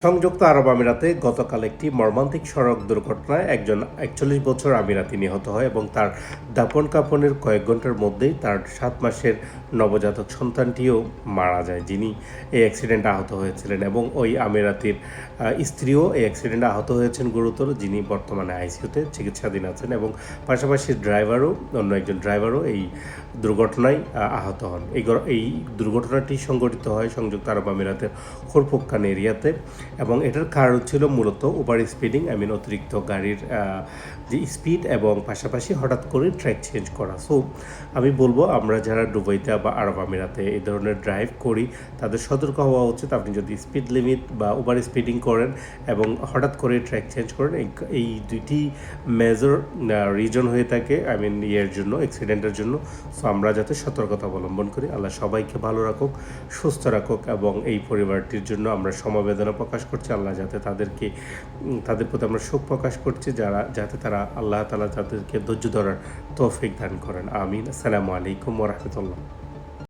সংযুক্ত আরব আমিরাতে গতকাল একটি মর্মান্তিক সড়ক দুর্ঘটনায় একজন ৪১ বছর আমিরাতি নিহত হয় এবং তার দাপন কাফনের কয়েক ঘন্টার মধ্যেই তার ৭ মাসের নবজাতক সন্তানটিও মারা যায়, যিনি এই অ্যাক্সিডেন্টে আহত হয়েছিলেন। এবং ওই আমিরাতির স্ত্রীও এই অ্যাক্সিডেন্টে আহত হয়েছেন গুরুতর, যিনি বর্তমানে আইসিইউতে চিকিৎসাধীন আছেন। এবং পাশাপাশি অন্য একজন ড্রাইভারও এই দুর্ঘটনায় আহত হন। এই দুর্ঘটনাটি সংঘটিত হয় সংযুক্ত আরব আমিরাতের খোরপোক্কান এরিয়াতে এবং এটার কারণ ছিল মূলত ওভার স্পিডিং, অতিরিক্ত গাড়ির যে স্পিড এবং পাশাপাশি হঠাৎ করে ট্র্যাক চেঞ্জ করা। সো আমি বলবো, আমরা যারা দুবাইতে বা আরব আমিরাতে এই ধরনের ড্রাইভ করি তাদের সতর্ক হওয়া উচিত। আপনি যদি স্পিড লিমিট বা ওভার স্পিডিং করেন এবং হঠাৎ করে ট্র্যাক চেঞ্জ করেন, এই দুইটি মেজর রিজন হয়ে থাকে ইয়ের জন্য, অ্যাক্সিডেন্টের জন্য। সো আমরা যাতে সতর্কতা অবলম্বন করি। আল্লাহ সবাইকে ভালো রাখুক, সুস্থ রাখুক এবং এই পরিবারটির জন্য আমরা সমবেদনা প্রকাশ করছি। আল্লাহ যাতে তাদের প্রতি আমরা শোক প্রকাশ করছি, যাতে তারা আল্লাহ তাআলা তাদেরকে ধৈর্য ধরার তৌফিক দান করেন। আমিন। আসসালামু আলাইকুম ওয়া রাহমাতুল্লাহ।